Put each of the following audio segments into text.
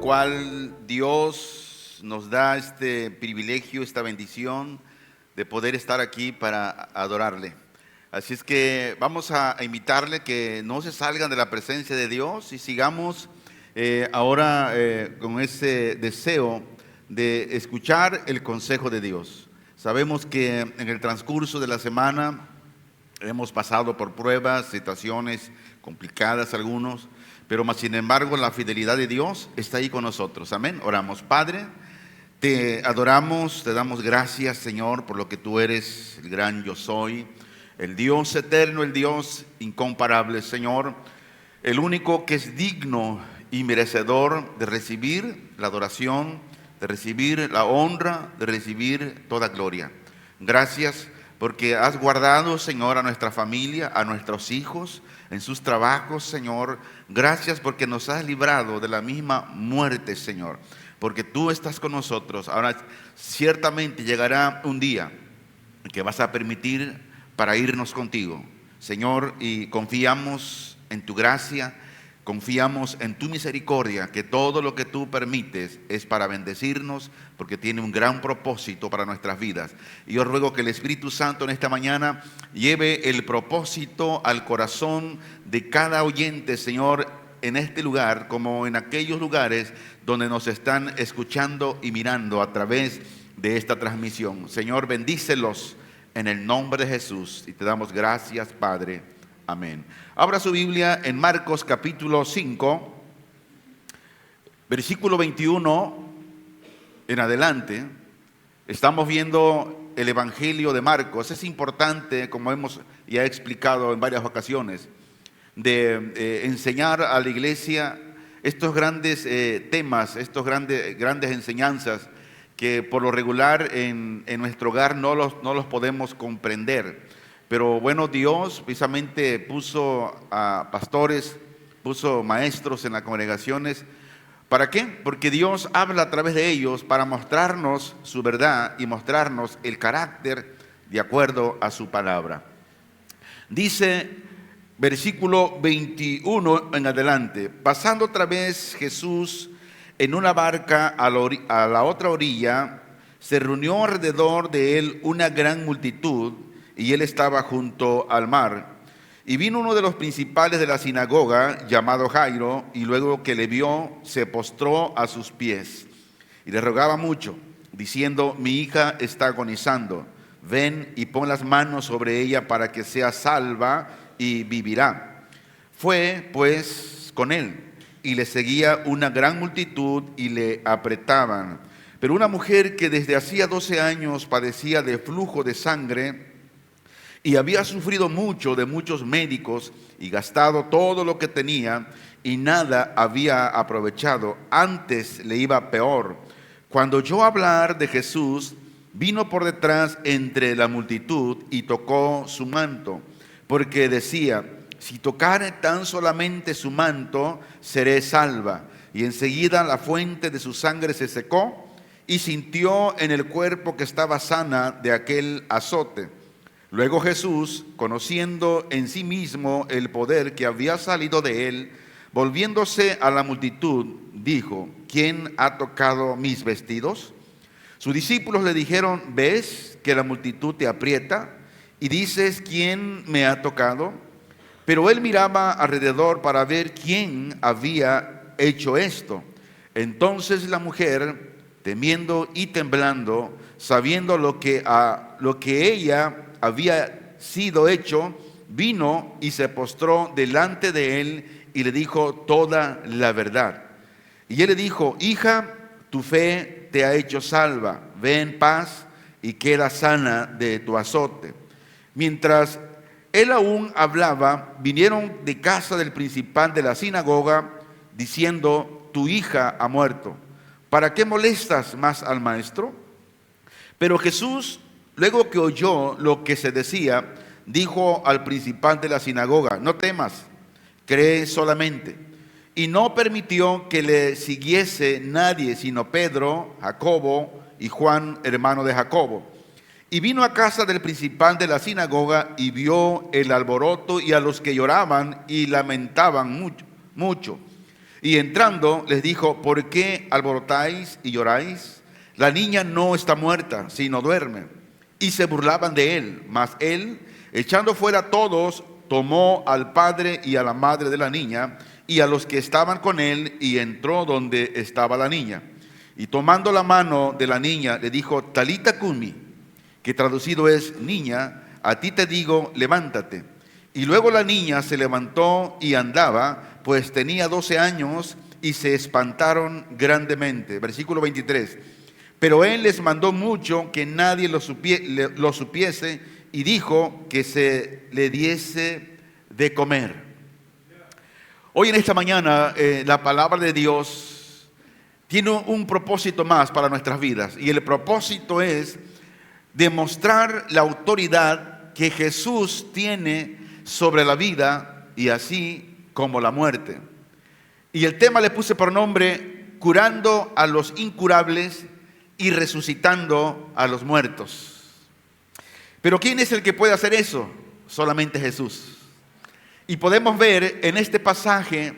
Cual Dios nos da este privilegio, esta bendición de poder estar aquí para adorarle. Así es que vamos a invitarle que no se salgan de la presencia de Dios y sigamos ahora con ese deseo de escuchar el consejo de Dios. Sabemos que en el transcurso de la semana hemos pasado por pruebas, situaciones complicadas algunos, pero más sin embargo la fidelidad de Dios está ahí con nosotros. Amén. Oramos. Padre, te adoramos, te damos gracias, Señor, por lo que tú eres, el gran yo soy, el Dios eterno, el Dios incomparable, Señor, el único que es digno y merecedor de recibir la adoración, de recibir la honra, de recibir toda gloria. Gracias porque has guardado, Señor, a nuestra familia, a nuestros hijos, en sus trabajos, Señor. Gracias porque nos has librado de la misma muerte, Señor, porque tú estás con nosotros. Ahora ciertamente llegará un día que vas a permitir para irnos contigo, Señor, y confiamos en tu gracia, confiamos en tu misericordia, que todo lo que tú permites es para bendecirnos, porque tiene un gran propósito para nuestras vidas. Y yo ruego que el Espíritu Santo en esta mañana lleve el propósito al corazón de cada oyente, Señor, en este lugar, como en aquellos lugares donde nos están escuchando y mirando a través de esta transmisión. Señor, bendícelos en el nombre de Jesús y te damos gracias, Padre. Amén. Abra su Biblia en Marcos capítulo 5, versículo 21 en adelante. Estamos viendo el Evangelio de Marcos. Es importante, como hemos ya explicado en varias ocasiones, de enseñar a la iglesia estos grandes temas, estos grandes enseñanzas que por lo regular en nuestro hogar no los podemos comprender. Pero bueno, Dios precisamente puso a pastores, puso maestros en las congregaciones. ¿Para qué? Porque Dios habla a través de ellos para mostrarnos su verdad y mostrarnos el carácter de acuerdo a su palabra. Dice versículo 21 en adelante: pasando otra vez Jesús en una barca a la otra orilla, se reunió alrededor de él una gran multitud, y él estaba junto al mar. Y vino uno de los principales de la sinagoga, llamado Jairo, y luego que le vio, se postró a sus pies y le rogaba mucho, diciendo: mi hija está agonizando, ven y pon las manos sobre ella para que sea salva y vivirá. Fue pues con él, y le seguía una gran multitud y le apretaban. Pero una mujer que desde hacía 12 años padecía de flujo de sangre, y había sufrido mucho de muchos médicos y gastado todo lo que tenía, y nada había aprovechado, antes le iba peor. Cuando oyó hablar de Jesús, vino por detrás entre la multitud y tocó su manto, porque decía: si tocare tan solamente su manto, seré salva. Y enseguida la fuente de su sangre se secó, y sintió en el cuerpo que estaba sana de aquel azote. Luego Jesús, conociendo en sí mismo el poder que había salido de él, volviéndose a la multitud, dijo: ¿quién ha tocado mis vestidos? Sus discípulos le dijeron: ¿ves que la multitud te aprieta y dices: ¿quién me ha tocado? Pero él miraba alrededor para ver quién había hecho esto. Entonces la mujer, temiendo y temblando, sabiendo lo que ella había sido hecho, vino y se postró delante de él y le dijo toda la verdad. Y él le dijo: hija, tu fe te ha hecho salva, ve en paz y queda sana de tu azote. Mientras él aún hablaba, vinieron de casa del principal de la sinagoga, diciendo, tu hija ha muerto. ¿Para qué molestas más al maestro? Pero Jesús, luego que oyó lo que se decía, dijo al principal de la sinagoga, no temas, cree solamente. Y no permitió que le siguiese nadie, sino Pedro, Jacobo y Juan, hermano de Jacobo. Y vino a casa del principal de la sinagoga y vio el alboroto y a los que lloraban y lamentaban mucho. Y entrando les dijo, ¿por qué alborotáis y lloráis? La niña no está muerta, sino duerme. Y se burlaban de él. Mas él, echando fuera a todos, tomó al padre y a la madre de la niña y a los que estaban con él y entró donde estaba la niña. Y tomando la mano de la niña le dijo, Talita cumi, que traducido es, niña, a ti te digo, levántate. Y luego la niña se levantó y andaba, pues tenía 12 años, y se espantaron grandemente. Versículo 23. Pero él les mandó mucho que nadie lo supiese, y dijo que se le diese de comer. Hoy en esta mañana la palabra de Dios tiene un propósito más para nuestras vidas, y el propósito es demostrar la autoridad que Jesús tiene sobre la vida y así como la muerte. Y el tema le puse por nombre, curando a los incurables y resucitando a los muertos. Pero ¿quién es el que puede hacer eso? Solamente Jesús. Y podemos ver en este pasaje,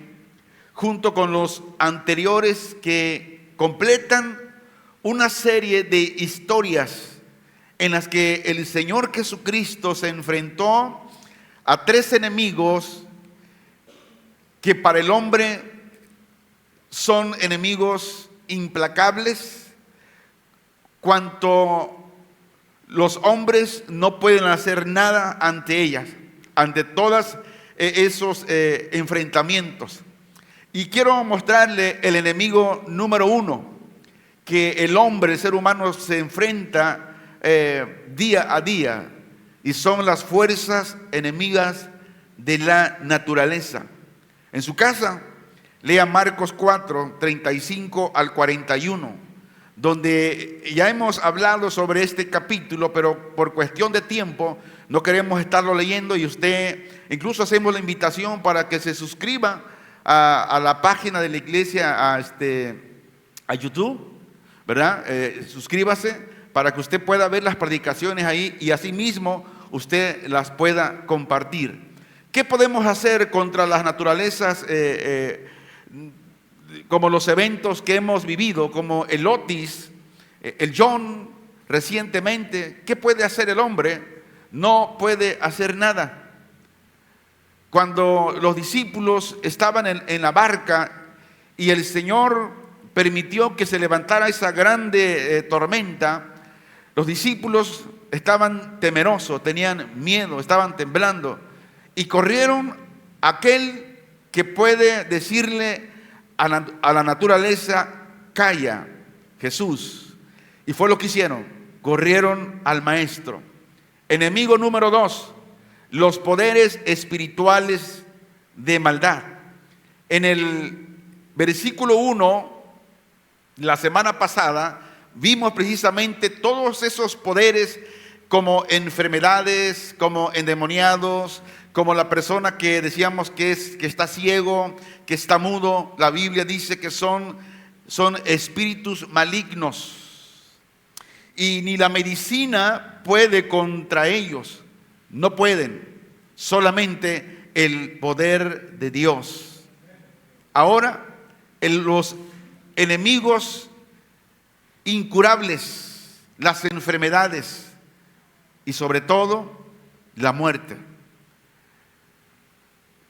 junto con los anteriores, que completan una serie de historias en las que el Señor Jesucristo se enfrentó a 3 enemigos que para el hombre son enemigos implacables, cuanto los hombres no pueden hacer nada ante ellas, ante todos esos enfrentamientos. Y quiero mostrarle el enemigo número 1, que el hombre, el ser humano, se enfrenta día a día, y son las fuerzas enemigas de la naturaleza. En su casa, lea Marcos 4, 35 al 41, donde ya hemos hablado sobre este capítulo, pero por cuestión de tiempo no queremos estarlo leyendo, y usted, incluso hacemos la invitación para que se suscriba a la página de la iglesia, a YouTube, ¿verdad? Suscríbase para que usted pueda ver las predicaciones ahí y asimismo usted las pueda compartir. ¿Qué podemos hacer contra las naturalezas como los eventos que hemos vivido, como el Otis, el John recientemente? ¿Qué puede hacer el hombre? No puede hacer nada. Cuando los discípulos estaban en la barca y el Señor permitió que se levantara esa grande tormenta, los discípulos estaban temerosos, tenían miedo, estaban temblando y corrieron a aquel que puede decirle a la naturaleza, calla, Jesús. Y fue lo que hicieron, corrieron al Maestro. Enemigo número 2, los poderes espirituales de maldad. En el versículo 1, la semana pasada, vimos precisamente todos esos poderes, como enfermedades, como endemoniados, como la persona que decíamos que está ciego, que está mudo. La Biblia dice que son espíritus malignos, y ni la medicina puede contra ellos, no pueden, solamente el poder de Dios. Ahora, los enemigos incurables, las enfermedades y sobre todo la muerte.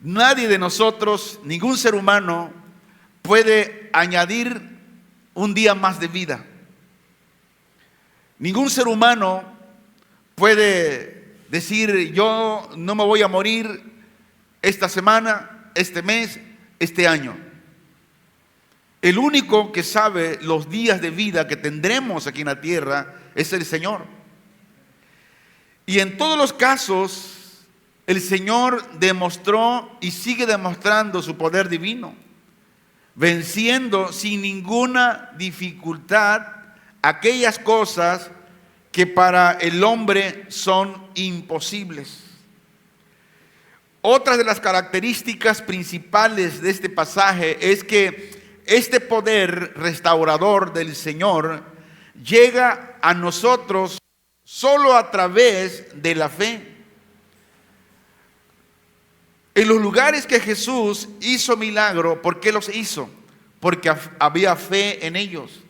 Nadie de nosotros, ningún ser humano, puede añadir un día más de vida. Ningún ser humano puede decir, yo no me voy a morir esta semana, este mes, este año. El único que sabe los días de vida que tendremos aquí en la tierra es el Señor. Y en todos los casos, el Señor demostró y sigue demostrando su poder divino, venciendo sin ninguna dificultad aquellas cosas que para el hombre son imposibles. Otra de las características principales de este pasaje es que este poder restaurador del Señor llega a nosotros solo a través de la fe. En los lugares que Jesús hizo milagro, ¿por qué los hizo? Porque había fe en ellos.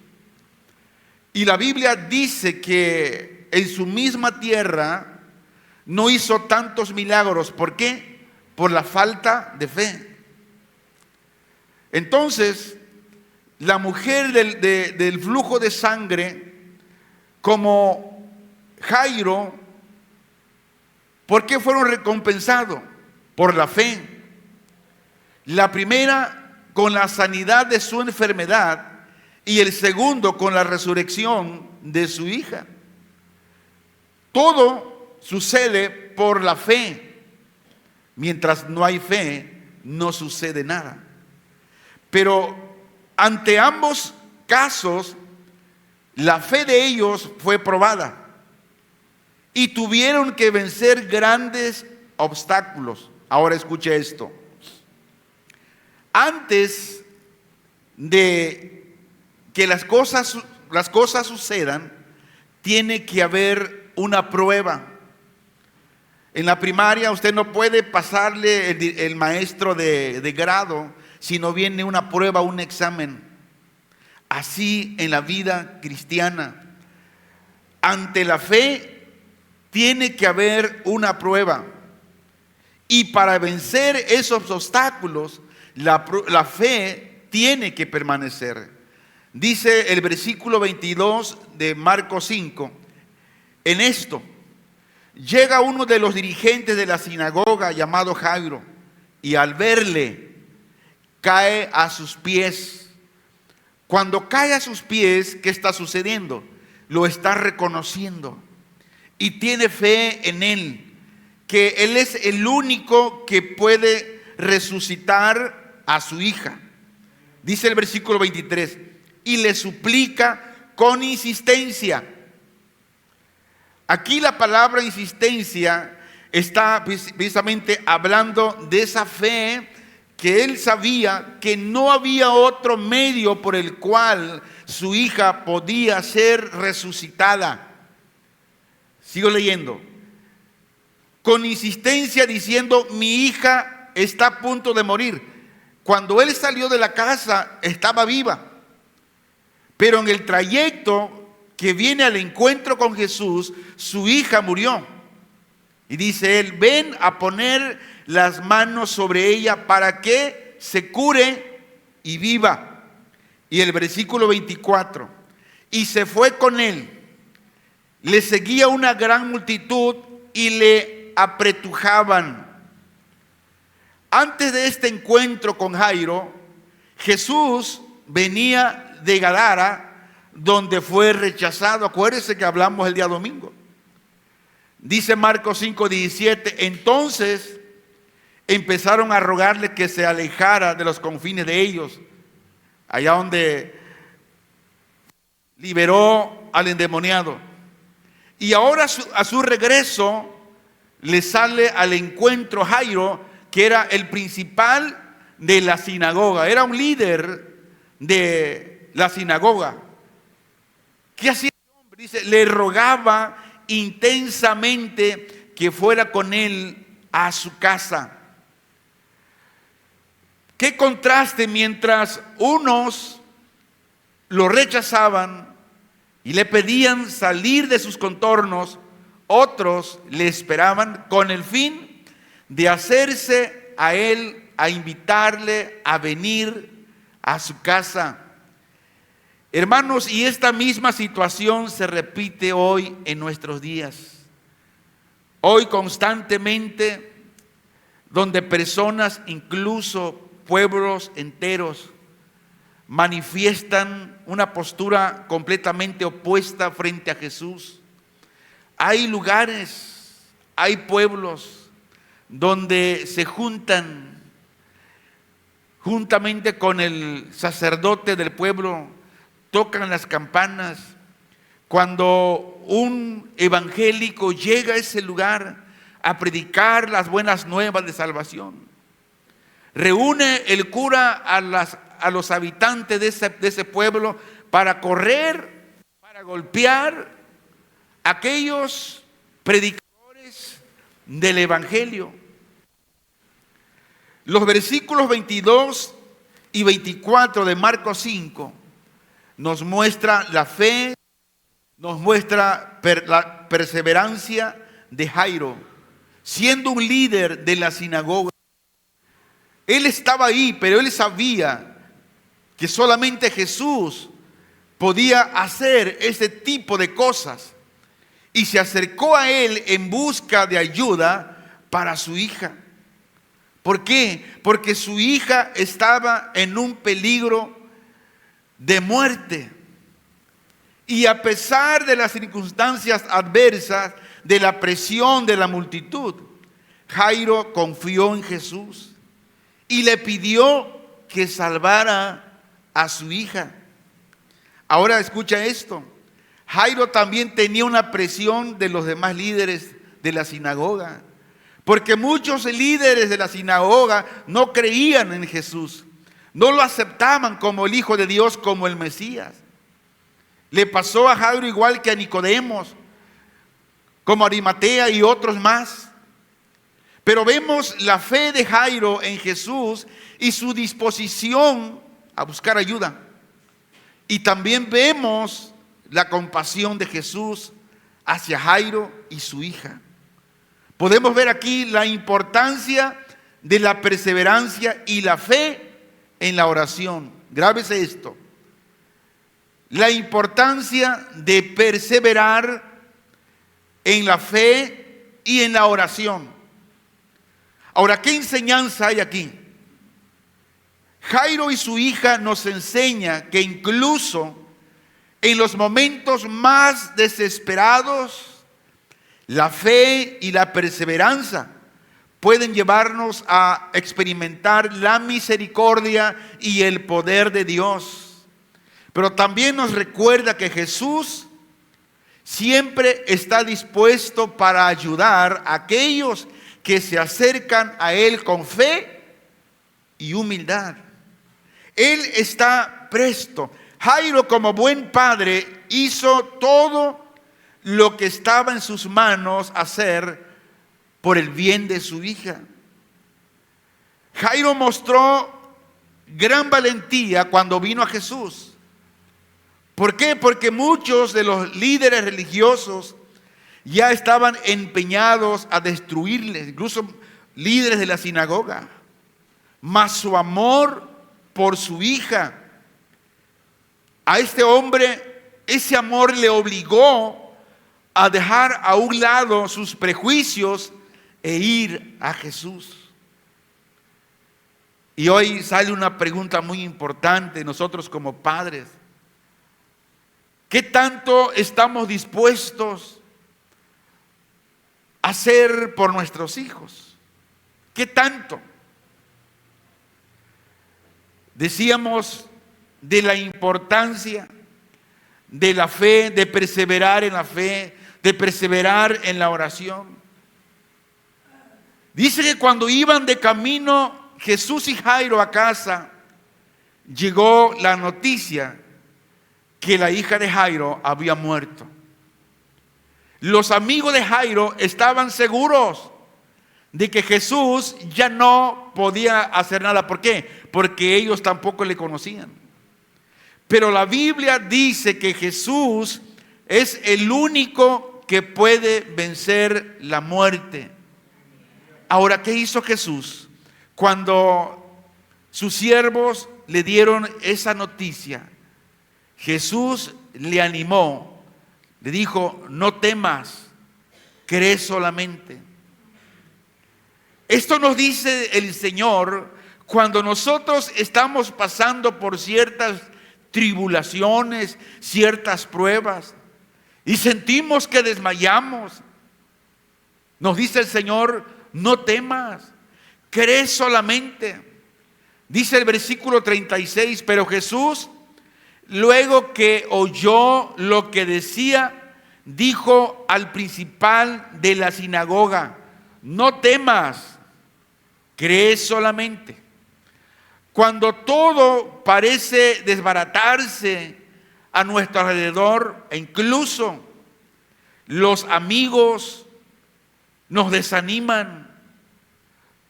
Y la Biblia dice que en su misma tierra no hizo tantos milagros. ¿Por qué? Por la falta de fe. Entonces, la mujer del flujo de sangre, como Jairo, ¿por qué fueron recompensados? Por la fe. La primera con la sanidad de su enfermedad y el segundo con la resurrección de su hija. Todo sucede por la fe. Mientras no hay fe, no sucede nada. Pero ante ambos casos, la fe de ellos fue probada y tuvieron que vencer grandes obstáculos. Ahora escuche esto. Antes de que las cosas sucedan, tiene que haber una prueba. En la primaria usted no puede pasarle el maestro de grado si no viene una prueba, un examen. Así en la vida cristiana, ante la fe tiene que haber una prueba. Y para vencer esos obstáculos, la fe tiene que permanecer. Dice el versículo 22 de Marcos 5, en esto llega uno de los dirigentes de la sinagoga llamado Jairo, y al verle cae a sus pies. Cuando cae a sus pies, ¿qué está sucediendo? Lo está reconociendo y tiene fe en él, que él es el único que puede resucitar a su hija. Dice el versículo 23, y le suplica con insistencia. Aquí la palabra insistencia está precisamente hablando de esa fe que él sabía que no había otro medio por el cual su hija podía ser resucitada. Sigo leyendo. Con insistencia diciendo, mi hija está a punto de morir. Cuando él salió de la casa estaba viva, pero en el trayecto que viene al encuentro con Jesús, su hija murió. Y dice él, ven a poner las manos sobre ella para que se cure y viva. Y el versículo 24, y se fue con él. Le seguía una gran multitud y le apretujaban. Antes de este encuentro con Jairo, Jesús venía de Gadara, donde fue rechazado. Acuérdense que hablamos el día domingo. Dice Marcos 5:17, entonces empezaron a rogarle que se alejara de los confines de ellos, allá donde liberó al endemoniado. Y ahora a su regreso le sale al encuentro Jairo, que era el principal de la sinagoga, era un líder de la sinagoga. ¿Qué hacía el hombre? Dice, le rogaba intensamente que fuera con él a su casa. Qué contraste, mientras unos lo rechazaban y le pedían salir de sus contornos, otros le esperaban con el fin de hacerse a él, a invitarle a venir a su casa. Hermanos, y esta misma situación se repite hoy en nuestros días. Hoy constantemente, donde personas, incluso pueblos enteros, manifiestan una postura completamente opuesta frente a Jesús. Hay lugares, hay pueblos donde se juntan juntamente con el sacerdote del pueblo, tocan las campanas. Cuando un evangélico llega a ese lugar a predicar las buenas nuevas de salvación, reúne el cura a los habitantes de ese pueblo para correr, para golpear a aquellos predicadores del evangelio. Los versículos 22 y 24 de Marcos 5 nos muestra la fe, nos muestra la perseverancia de Jairo, siendo un líder de la sinagoga. Él estaba ahí, pero él sabía que solamente Jesús podía hacer ese tipo de cosas, y se acercó a él en busca de ayuda para su hija. ¿Por qué? Porque su hija estaba en un peligro de muerte. Y a pesar de las circunstancias adversas, de la presión de la multitud, Jairo confió en Jesús y le pidió que salvara a su hija. Ahora escucha esto. Jairo también tenía una presión de los demás líderes de la sinagoga, porque muchos líderes de la sinagoga no creían en Jesús, no lo aceptaban como el Hijo de Dios, como el Mesías. Le pasó a Jairo igual que a Nicodemos, como a Arimatea y otros más. Pero vemos la fe de Jairo en Jesús y su disposición a buscar ayuda. Y también vemos la compasión de Jesús hacia Jairo y su hija. Podemos ver aquí la importancia de la perseverancia y la fe en la oración. Grábese esto. La importancia de perseverar en la fe y en la oración. Ahora, ¿qué enseñanza hay aquí? Jairo y su hija nos enseña que incluso en los momentos más desesperados, la fe y la perseverancia pueden llevarnos a experimentar la misericordia y el poder de Dios. Pero también nos recuerda que Jesús siempre está dispuesto para ayudar a aquellos que se acercan a Él con fe y humildad. Él está presto. Jairo, como buen padre, hizo todo lo que estaba en sus manos hacer por el bien de su hija. Jairo mostró gran valentía cuando vino a Jesús. ¿Por qué? Porque muchos de los líderes religiosos ya estaban empeñados a destruirles, incluso líderes de la sinagoga. Mas su amor por su hija, a este hombre, ese amor le obligó a dejar a un lado sus prejuicios e ir a Jesús. Y hoy sale una pregunta muy importante nosotros como padres. ¿Qué tanto estamos dispuestos a hacer por nuestros hijos? ¿Qué tanto? Decíamos de la importancia de la fe, de perseverar en la fe, de perseverar en la oración. Dice que cuando iban de camino Jesús y Jairo a casa, llegó la noticia que la hija de Jairo había muerto. Los amigos de Jairo estaban seguros de que Jesús ya no podía hacer nada. ¿Por qué? Porque ellos tampoco le conocían. Pero la Biblia dice que Jesús es el único que puede vencer la muerte. Ahora, ¿qué hizo Jesús? Cuando sus siervos le dieron esa noticia, Jesús le animó, le dijo: no temas, cree solamente. Esto nos dice el Señor Cuando nosotros estamos pasando por ciertas tribulaciones, ciertas pruebas, y sentimos que desmayamos, nos dice el Señor: no temas, cree solamente. Dice el versículo 36, pero Jesús, luego que oyó lo que decía, dijo al principal de la sinagoga: no temas, cree solamente. Cuando todo parece desbaratarse a nuestro alrededor, e incluso los amigos nos desaniman,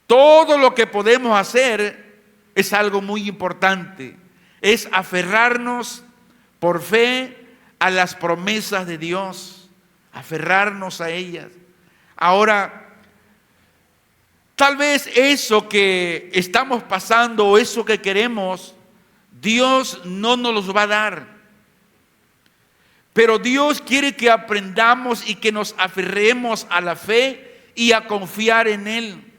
todo lo que podemos hacer es algo muy importante: es aferrarnos por fe a las promesas de Dios, aferrarnos a ellas. Ahora, tal vez eso que estamos pasando o eso que queremos, Dios no nos los va a dar. Pero Dios quiere que aprendamos y que nos aferremos a la fe y a confiar en Él.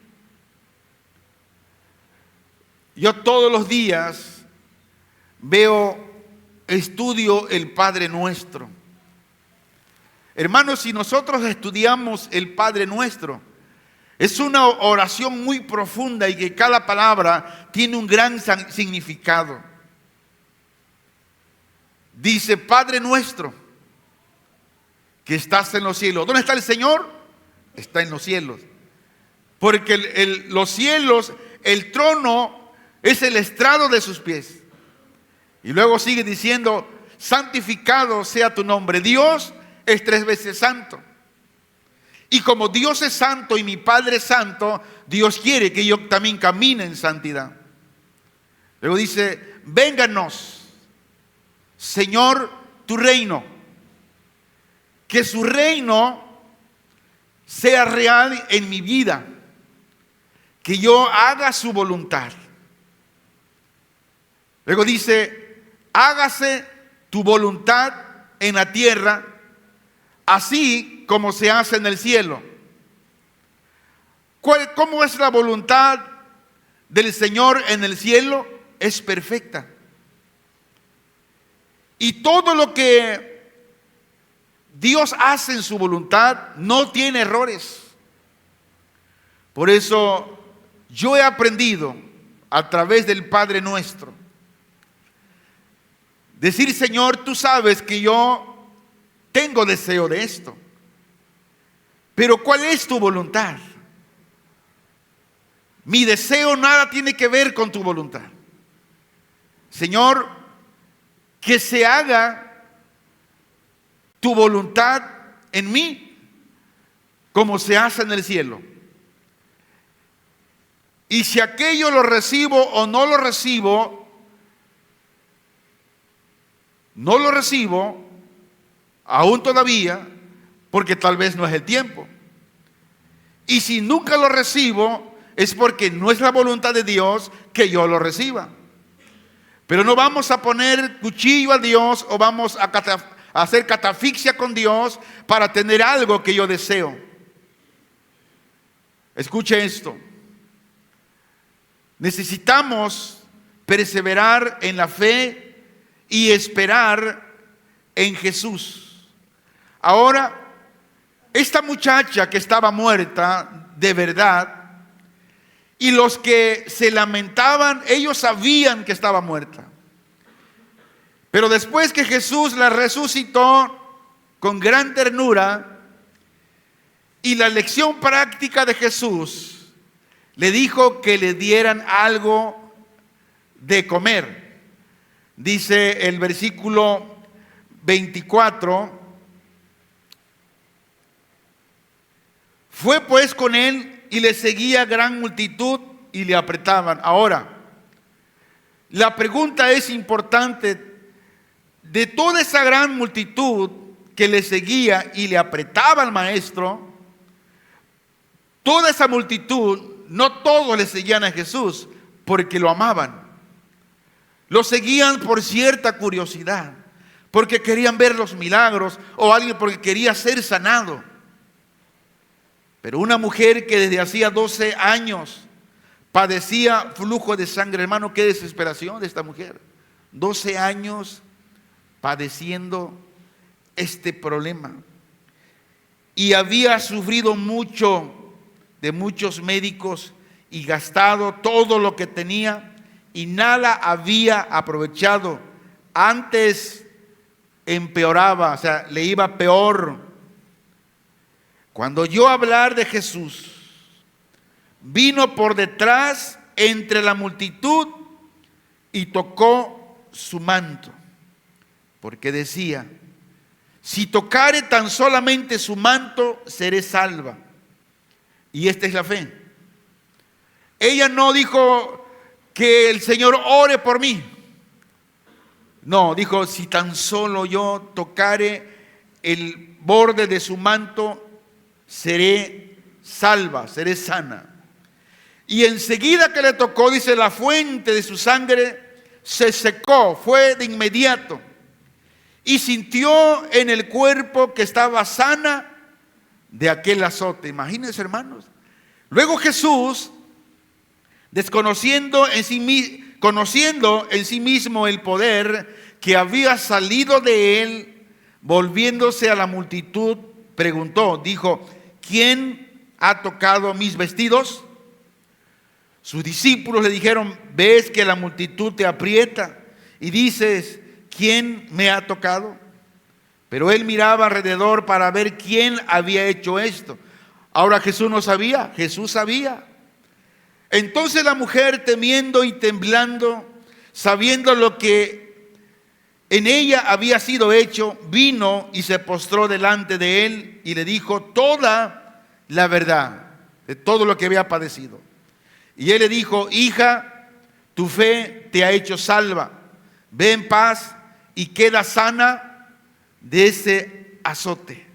Yo todos los días estudio el Padre Nuestro. Hermanos, si nosotros estudiamos el Padre Nuestro, es una oración muy profunda y que cada palabra tiene un gran significado. Dice: Padre nuestro que estás en los cielos. ¿Dónde está el Señor? Está en los cielos. Porque los cielos, el trono, es el estrado de sus pies. Y luego sigue diciendo: santificado sea tu nombre. Dios es 3 veces santo. Y como Dios es santo y mi Padre es santo, Dios quiere que yo también camine en santidad. Luego dice: vénganos, Señor, tu reino. Que su reino sea real en mi vida. Que yo haga su voluntad. Luego dice: hágase tu voluntad en la tierra, así como se hace en el cielo. ¿Cómo es la voluntad del Señor en el cielo? Es perfecta. Y todo lo que Dios hace en su voluntad no tiene errores. Por eso yo he aprendido a través del Padre Nuestro decir: Señor, tú sabes que yo tengo deseo de esto, pero ¿cuál es tu voluntad? Mi deseo nada tiene que ver con tu voluntad. Señor, que se haga tu voluntad en mí como se hace en el cielo. Y si aquello lo recibo o no lo recibo, aún todavía, porque tal vez no es el tiempo. Y si nunca lo recibo, es porque no es la voluntad de Dios que yo lo reciba. Pero no vamos a poner cuchillo a Dios o vamos a hacer catafixia con Dios para tener algo que yo deseo. Escuche esto. Necesitamos perseverar en la fe y esperar en Jesús. Ahora, esta muchacha que estaba muerta de verdad, y los que se lamentaban, ellos sabían que estaba muerta. Pero después que Jesús la resucitó con gran ternura, y la lección práctica de Jesús le dijo que le dieran algo de comer. Dice el versículo 24: fue pues con él y le seguía gran multitud y le apretaban. Ahora, la pregunta es importante. De toda esa gran multitud que le seguía y le apretaba al maestro, toda esa multitud, no todos le seguían a Jesús porque lo amaban. Lo seguían por cierta curiosidad, porque querían ver los milagros, o alguien porque quería ser sanado. Pero una mujer que desde hacía 12 años padecía flujo de sangre. Hermano, qué desesperación de esta mujer. 12 años padeciendo este problema. Y había sufrido mucho de muchos médicos y gastado todo lo que tenía y nada había aprovechado. Antes empeoraba, o sea, le iba peor. Cuando oyó hablar de Jesús, vino por detrás entre la multitud y tocó su manto, porque decía: si tocare tan solamente su manto, seré salva. Y esta es la fe. Ella no dijo que el Señor ore por mí. No, dijo: si tan solo yo tocare el borde de su manto, seré salva, seré sana. Y enseguida que le tocó, dice, la fuente de su sangre se secó, fue de inmediato. Y sintió en el cuerpo que estaba sana de aquel azote. Imagínense, hermanos. Luego Jesús, conociendo en sí mismo el poder que había salido de él, volviéndose a la multitud, preguntó, dijo: ¿quién ha tocado mis vestidos? Sus discípulos le dijeron: ves que la multitud te aprieta y dices: ¿quién me ha tocado? Pero él miraba alrededor para ver quién había hecho esto. Ahora Jesús no sabía, Jesús sabía. Entonces la mujer, temiendo y temblando, sabiendo lo que en ella había sido hecho, vino y se postró delante de él y le dijo toda la verdad de todo lo que había padecido. Y él le dijo: hija, tu fe te ha hecho salva. Ve en paz y queda sana de ese azote.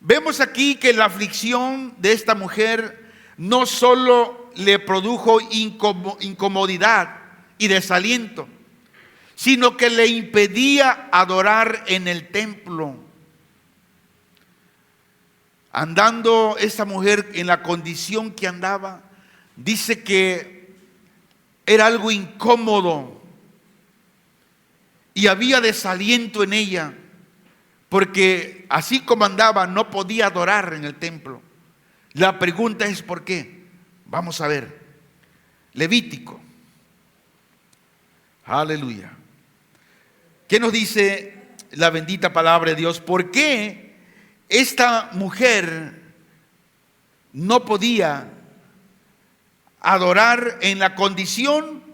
Vemos aquí que la aflicción de esta mujer no solo le produjo incomodidad y desaliento, sino que le impedía adorar en el templo. Andando esa mujer en la condición que andaba, dice que era algo incómodo y había desaliento en ella, porque así como andaba no podía adorar en el templo. La pregunta es ¿por qué? Vamos a ver. Levítico. Aleluya. ¿Qué nos dice la bendita palabra de Dios? ¿Por qué esta mujer no podía adorar en la condición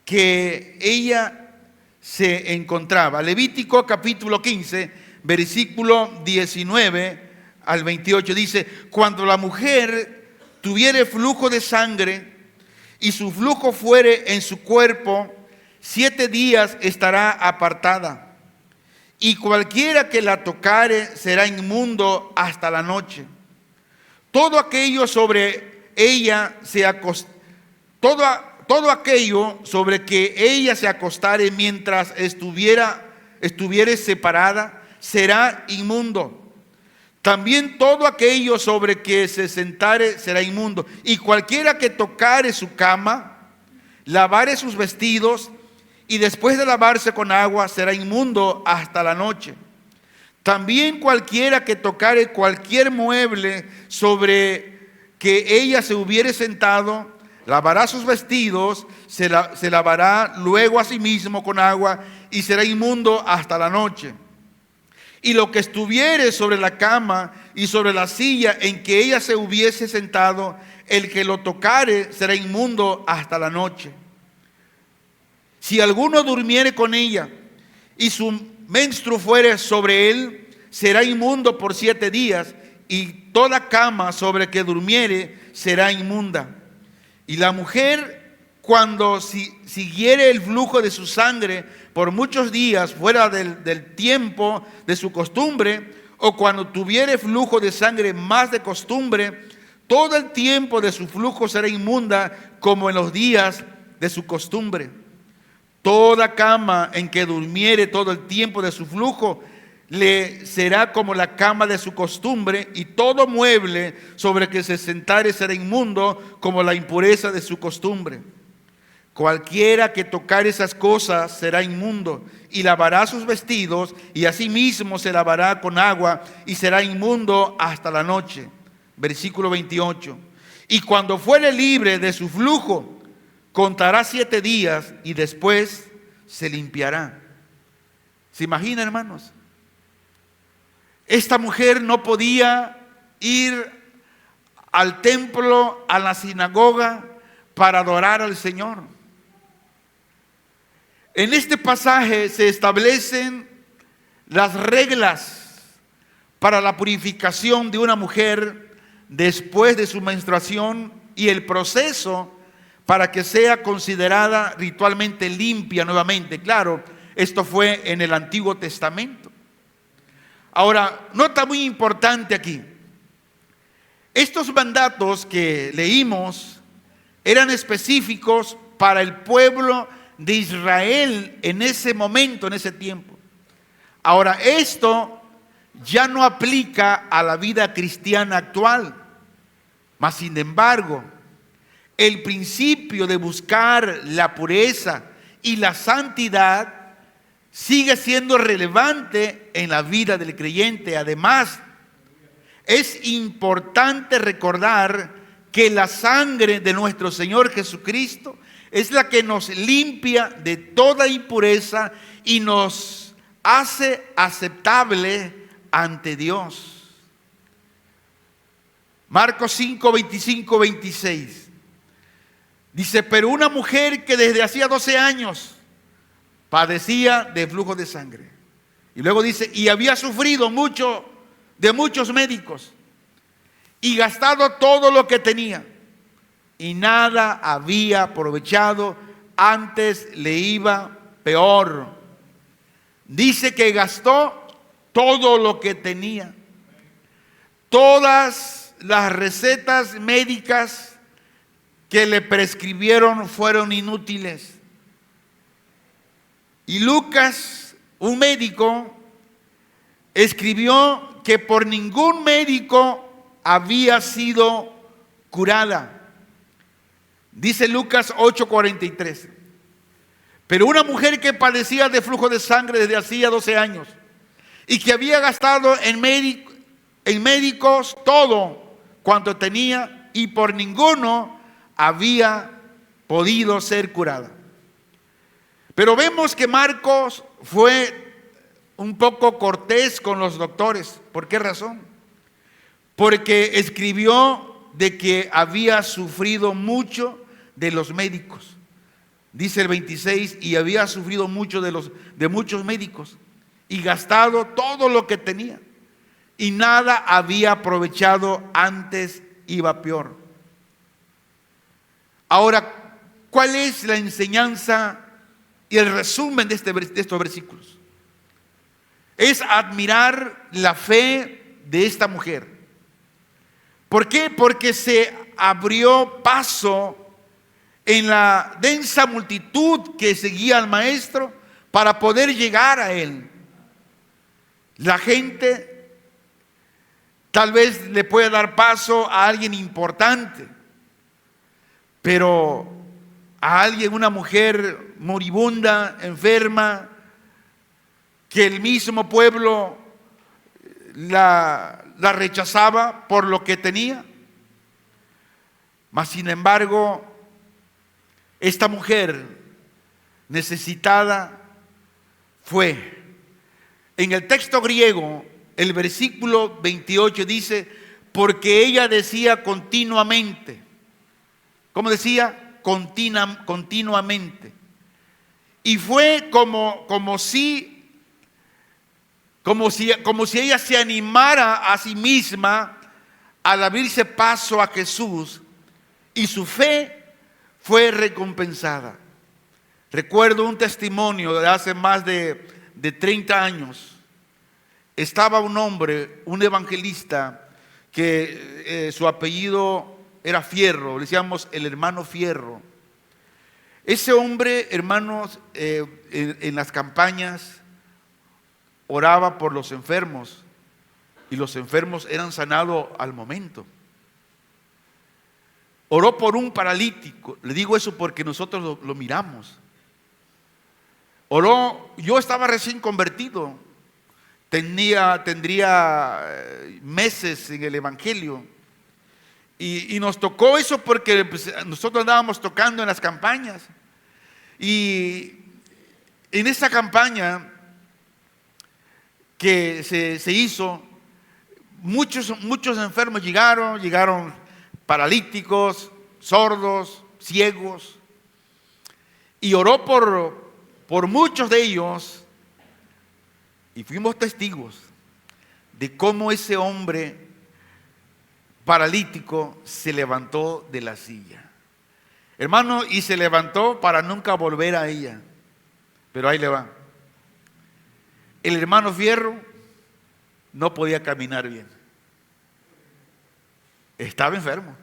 que ella se encontraba? Levítico capítulo 15, versículo 19 al 28 dice: cuando la mujer tuviere flujo de sangre y su flujo fuere en su cuerpo, 7 días estará apartada, y cualquiera que la tocare será inmundo hasta la noche. Todo aquello sobre ella todo aquello sobre que ella se acostare mientras estuviere separada será inmundo. También todo aquello sobre que se sentare será inmundo. Y cualquiera que tocare su cama, lavare sus vestidos, y después de lavarse con agua será inmundo hasta la noche. También cualquiera que tocare cualquier mueble sobre que ella se hubiere sentado, lavará sus vestidos, se lavará luego a sí mismo con agua y será inmundo hasta la noche. Y lo que estuviere sobre la cama y sobre la silla en que ella se hubiese sentado, el que lo tocare será inmundo hasta la noche. Si alguno durmiere con ella y su menstruo fuere sobre él, será inmundo por 7 días, y toda cama sobre que durmiere será inmunda. Y la mujer, cuando siguiere el flujo de su sangre por muchos días fuera del tiempo de su costumbre, o cuando tuviere flujo de sangre más de costumbre, todo el tiempo de su flujo será inmunda como en los días de su costumbre. Toda cama en que durmiere todo el tiempo de su flujo le será como la cama de su costumbre, y todo mueble sobre que se sentare será inmundo como la impureza de su costumbre. Cualquiera que tocare esas cosas será inmundo, y lavará sus vestidos, y asimismo se lavará con agua, y será inmundo hasta la noche. Versículo 28. Y cuando fuere libre de su flujo, contará 7 días, y después se limpiará. ¿Se imaginan, hermanos? Esta mujer no podía ir al templo, a la sinagoga, para adorar al Señor. En este pasaje se establecen las reglas para la purificación de una mujer después de su menstruación y el proceso para que sea considerada ritualmente limpia nuevamente. Claro, esto fue en el Antiguo Testamento. Ahora, nota muy importante aquí. Estos mandatos que leímos eran específicos para el pueblo de Israel en ese momento, en ese tiempo. Ahora, esto ya no aplica a la vida cristiana actual. Mas, sin embargo, el principio de buscar la pureza y la santidad sigue siendo relevante en la vida del creyente. Además, es importante recordar que la sangre de nuestro Señor Jesucristo es la que nos limpia de toda impureza y nos hace aceptable ante Dios. Marcos 5, 25, 26. Dice, pero una mujer que desde hacía 12 años padecía de flujo de sangre. Y luego dice, y había sufrido mucho de muchos médicos y gastado todo lo que tenía, y nada había aprovechado, antes le iba peor. Dice que gastó todo lo que tenía. Todas las recetas médicas que le prescribieron fueron inútiles. Y Lucas, un médico, escribió que por ningún médico había sido curada. Dice Lucas 8:43. Pero una mujer que padecía de flujo de sangre desde hacía 12 años y que había gastado en médicos todo cuanto tenía, y por ninguno había podido ser curada. Pero vemos que Marcos fue un poco cortés con los doctores. ¿Por qué razón? Porque escribió de que había sufrido mucho de los médicos. Dice el 26, y había sufrido mucho de muchos médicos y gastado todo lo que tenía, y nada había aprovechado, antes iba peor. Ahora, ¿cuál es la enseñanza y el resumen de estos versículos? Es admirar la fe de esta mujer. ¿Por qué? Porque se abrió paso en la densa multitud que seguía al maestro para poder llegar a él. La gente tal vez le puede dar paso a alguien importante, pero a alguien, una mujer moribunda, enferma, que el mismo pueblo la rechazaba por lo que tenía. Mas sin embargo, esta mujer necesitada fue. En el texto griego, el versículo 28 dice, porque ella decía continuamente. ¿Cómo decía? Continuamente. Y fue como si ella se animara a sí misma al abrirse paso a Jesús, y su fe fue recompensada. Recuerdo un testimonio de hace más de 30 años. Estaba un hombre, un evangelista, que su apellido era Fierro, le decíamos el hermano Fierro. Ese hombre, hermanos, en las campañas oraba por los enfermos y los enfermos eran sanados al momento. Oró por un paralítico. Le digo eso porque nosotros lo miramos. Oró, yo estaba recién convertido, tendría meses en el Evangelio, y nos tocó eso porque pues, nosotros andábamos tocando en las campañas, y en esa campaña que se hizo, muchos enfermos llegaron paralíticos, sordos, ciegos, y oró por muchos de ellos, y fuimos testigos de cómo ese hombre paralítico se levantó de la silla. Hermano, y se levantó para nunca volver a ella. Pero ahí le va. El hermano Fierro no podía caminar bien. Estaba enfermo.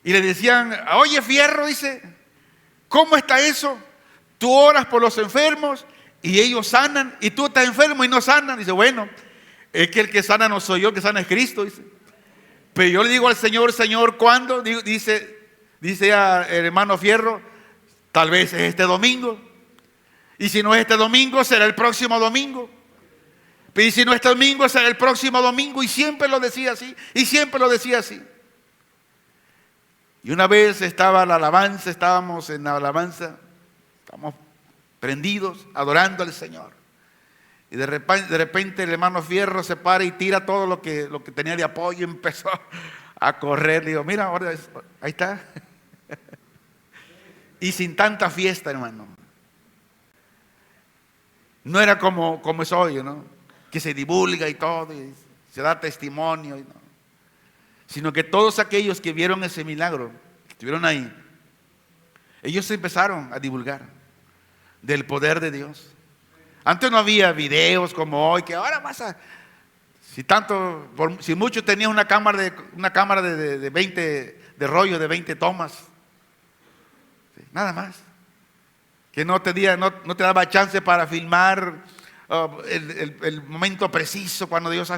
Y le decían, oye Fierro, dice, ¿cómo está eso? Tú oras por los enfermos y ellos sanan, y tú estás enfermo y no sanan. Dice, bueno, es que el que sana no soy yo, el que sana es Cristo, dice. Pero yo le digo al Señor, Señor, ¿cuándo? Dice el hermano Fierro, tal vez es este domingo. Y si no es este domingo, será el próximo domingo. Pero si no es este domingo, será el próximo domingo. Y siempre lo decía así, y siempre lo decía así. Y una vez estábamos en la alabanza, estamos prendidos, adorando al Señor. Y de repente el hermano Fierro se para y tira todo lo que tenía de apoyo y empezó a correr. Digo, mira, ahora ahí está. Y sin tanta fiesta, hermano. No era como es hoy, ¿no? Que se divulga y todo, y se da testimonio, ¿no? Sino que todos aquellos que vieron ese milagro, que estuvieron ahí, ellos empezaron a divulgar del poder de Dios. Antes no había videos como hoy, que ahora si muchos tenían una cámara de 20, de rollo de 20 tomas, sí, nada más, que no te daba chance para filmar el momento preciso cuando Dios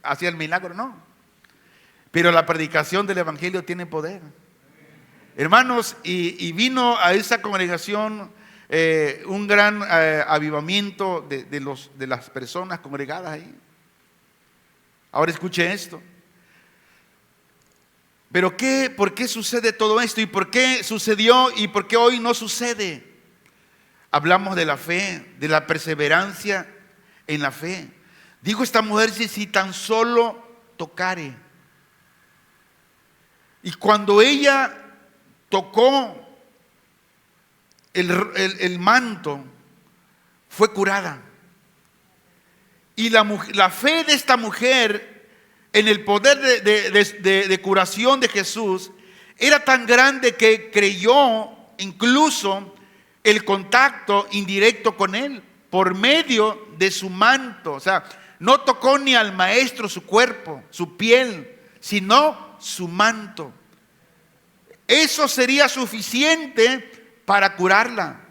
hacía el milagro, no. Pero la predicación del Evangelio tiene poder, hermanos, y vino a esa congregación un gran avivamiento de las personas congregadas ahí. Ahora escuche esto. Pero ¿por qué sucede todo esto? ¿Y por qué sucedió? ¿Y por qué hoy no sucede? Hablamos de la fe, de la perseverancia en la fe. Dijo esta mujer, si tan solo tocare. Y cuando ella tocó el manto, fue curada. Y la fe de esta mujer en el poder de curación de Jesús era tan grande que creyó incluso el contacto indirecto con él por medio de su manto. O sea, no tocó ni al maestro su cuerpo, su piel, sino su manto. Eso sería suficiente para curarla.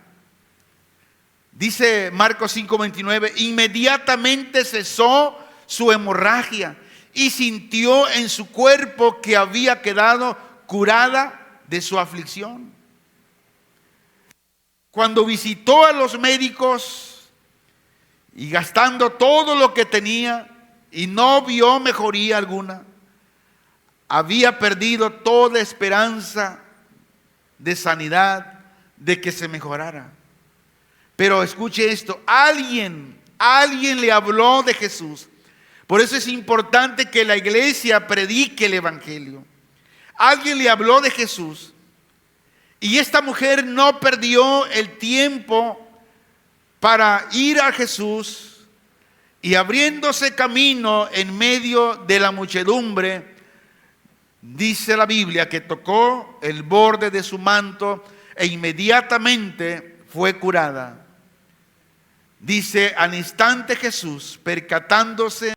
Dice Marcos 5:29, inmediatamente cesó su hemorragia y sintió en su cuerpo que había quedado curada de su aflicción. Cuando visitó a los médicos y gastando todo lo que tenía y no vio mejoría alguna, había perdido toda esperanza de sanidad, de que se mejorara. Pero escuche esto, alguien le habló de Jesús. Por eso es importante que la iglesia predique el Evangelio. Alguien le habló de Jesús. Y esta mujer no perdió el tiempo para ir a Jesús, y abriéndose camino en medio de la muchedumbre, dice la Biblia que tocó el borde de su manto e inmediatamente fue curada. Dice, al instante Jesús, percatándose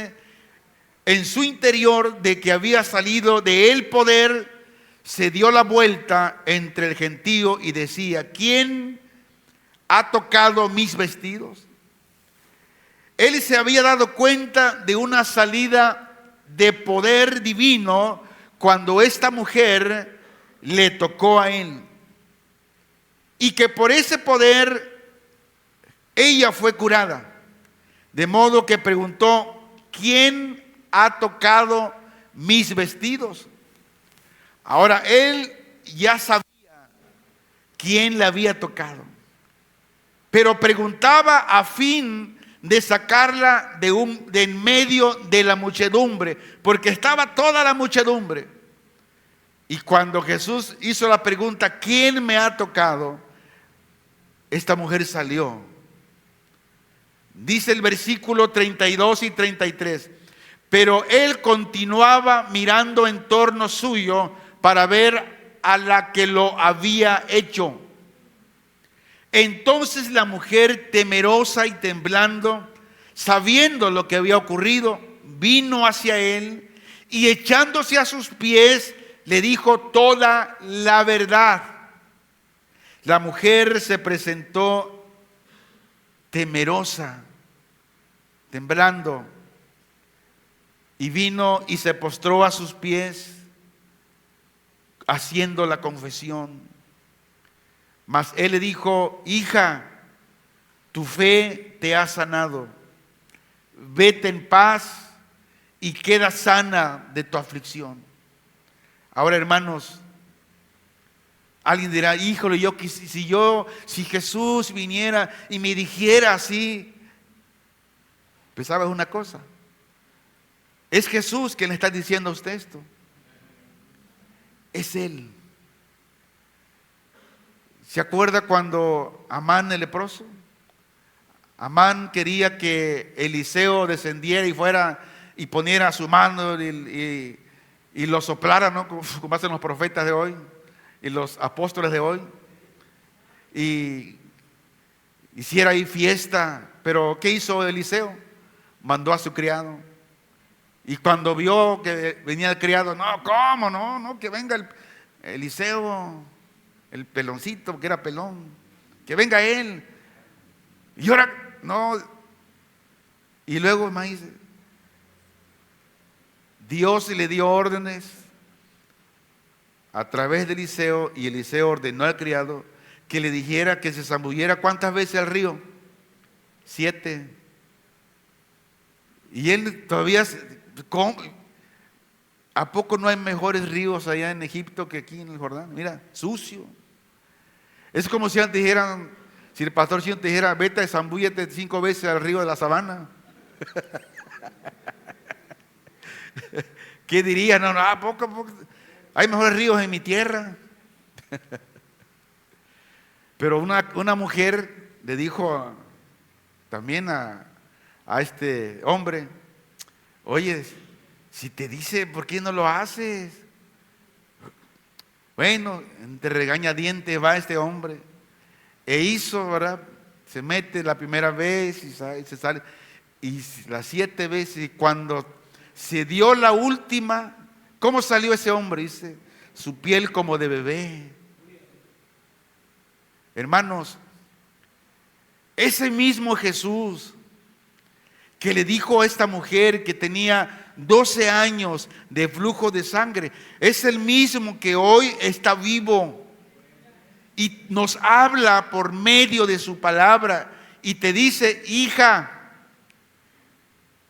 en su interior de que había salido de él poder, se dio la vuelta entre el gentío y decía, ¿quién ha tocado mis vestidos? él se había dado cuenta de una salida de poder divino cuando esta mujer le tocó a él. Y que por ese poder ella fue curada. De modo que preguntó: ¿quién ha tocado mis vestidos? Ahora él ya sabía quién le había tocado, pero preguntaba a fin de sacarla de en medio de la muchedumbre, porque estaba toda la muchedumbre. Y cuando Jesús hizo la pregunta: ¿quién me ha tocado?, esta mujer salió. Dice el versículo 32 y 33: pero él continuaba mirando en torno suyo para ver a la que lo había hecho. Entonces la mujer, temerosa y temblando, sabiendo lo que había ocurrido, vino hacia él y echándose a sus pies, le dijo toda la verdad. La mujer se presentó temerosa, temblando, y vino y se postró a sus pies, haciendo la confesión. Mas él le dijo: hija, tu fe te ha sanado. Vete en paz y queda sana de tu aflicción. Ahora, hermanos, alguien dirá: híjole, si Jesús viniera y me dijera así. Pues sabes una cosa, es Jesús quien le está diciendo a usted esto. Es Él. ¿Se acuerda cuando Amán el leproso? Amán quería que Eliseo descendiera y fuera y poniera su mano y lo soplara, ¿no? Como hacen los profetas de hoy y los apóstoles de hoy, y hiciera ahí fiesta. Pero ¿qué hizo Eliseo? Mandó a su criado. Y cuando vio que venía el criado: no, ¿cómo? No, que venga Eliseo, el peloncito, que era pelón, que venga él. Y ahora, no. Y luego me dice, Dios le dio órdenes a través de Eliseo, y Eliseo ordenó al criado que le dijera que se zambullera ¿cuántas veces al río? 7. Y él todavía, ¿cómo? ¿A poco no hay mejores ríos allá en Egipto que aquí en el Jordán? Mira, sucio. Es como si antes dijeran, si el pastor te dijera: vete, zambúllete 5 veces al río de la Sabana. ¿Qué dirían? No, ¿a poco? Hay mejores ríos en mi tierra. Pero una mujer le dijo también a este hombre: oye, si te dice, ¿por qué no lo haces? Bueno, entre regañadientes va este hombre. E hizo, ¿verdad? Se mete la primera vez y se sale. Y las 7 veces. Y cuando se dio la última, ¿cómo salió ese hombre? Dice: su piel como de bebé. Hermanos, ese mismo Jesús que le dijo a esta mujer que tenía 12 años de flujo de sangre, es el mismo que hoy está vivo y nos habla por medio de su palabra y te dice: hija,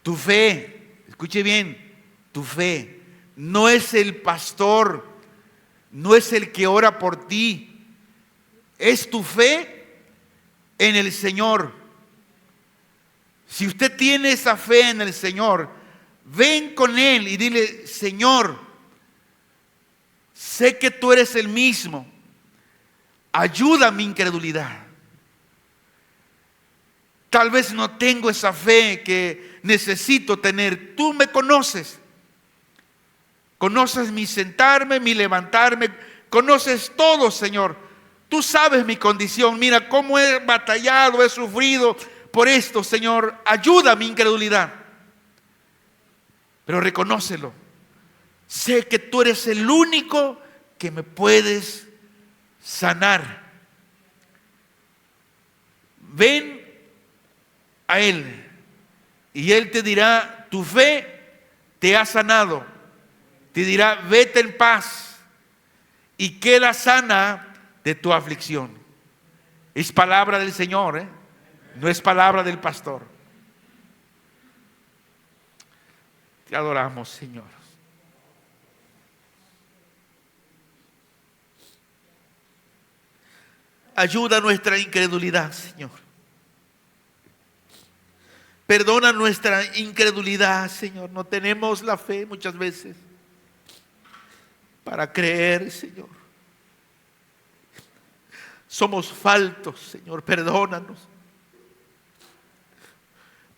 tu fe, escuche bien, tu fe no es el pastor, no es el que ora por ti, es tu fe en el Señor. Si usted tiene esa fe en el Señor, ven con Él y dile: Señor, sé que tú eres el mismo, ayuda mi incredulidad. Tal vez no tengo esa fe que necesito tener. Tú me conoces. Conoces mi sentarme, mi levantarme. Conoces todo, Señor. Tú sabes mi condición. Mira cómo he batallado, he sufrido por esto, Señor. Ayuda mi incredulidad. Pero reconócelo. Sé que tú eres el único que me puedes sanar. Ven a Él Y Él te dirá, tu fe te ha sanado. Te dirá, vete en paz y queda sana de tu aflicción. Es palabra del Señor, ¿eh? No es palabra del pastor. Te adoramos, Señor. Ayuda nuestra incredulidad, Señor. Perdona nuestra incredulidad, Señor. No tenemos la fe muchas veces para creer, Señor. Somos faltos, Señor. Perdónanos.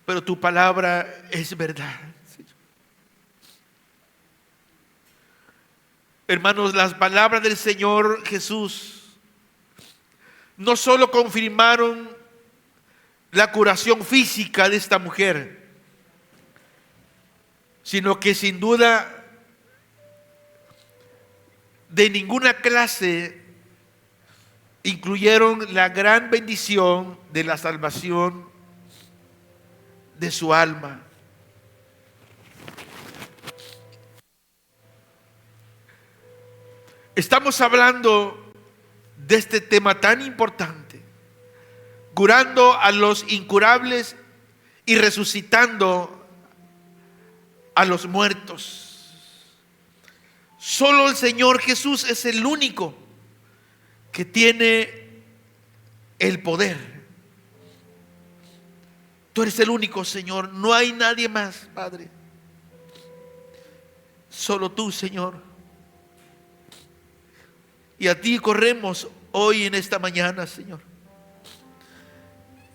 Pero tu palabra es verdad, Señor. Hermanos, las palabras del Señor Jesús no solo confirmaron la curación física de esta mujer, sino que sin duda de ninguna clase incluyeron la gran bendición de la salvación de su alma. Estamos hablando de este tema tan importante, curando a los incurables y resucitando a los muertos. Solo el Señor Jesús es el único que tiene el poder. Tú eres el único, Señor. No hay nadie más, Padre. Solo tú, Señor. Y a ti corremos hoy en esta mañana, Señor.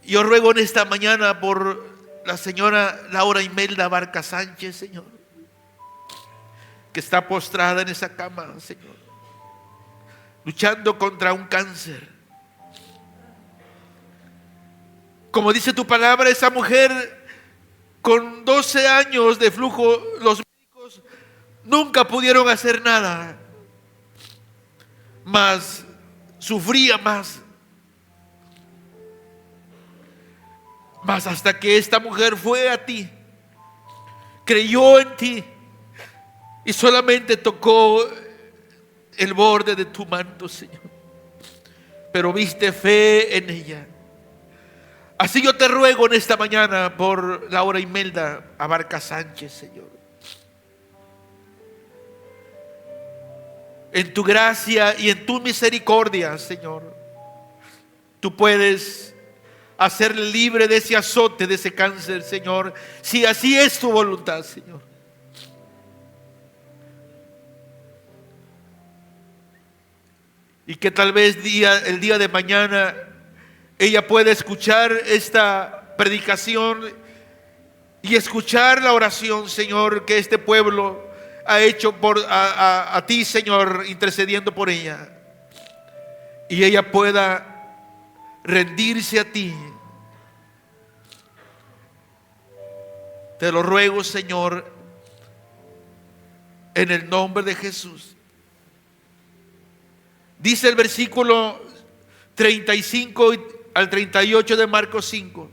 Yo ruego en esta mañana por la señora Laura Imelda Barca Sánchez, Señor, que está postrada en esa cama, Señor, luchando contra un cáncer. Como dice tu palabra, esa mujer con 12 años de flujo, los médicos nunca pudieron hacer nada, mas sufría más. Mas hasta que esta mujer fue a ti, creyó en ti y solamente tocó el borde de tu manto, Señor, pero viste fe en ella. Así yo te ruego en esta mañana por Laura Imelda Abarca Sánchez, Señor. En tu gracia y en tu misericordia, Señor, tú puedes hacerle libre de ese azote, de ese cáncer, Señor, si así es tu voluntad, Señor. Y que tal vez el día de mañana ella pueda escuchar esta predicación y escuchar la oración, Señor, que este pueblo ha hecho a ti, Señor, intercediendo por ella. Y ella pueda rendirse a ti. Te lo ruego, Señor, en el nombre de Jesús. Dice el versículo 35 al 38 de Marcos 5.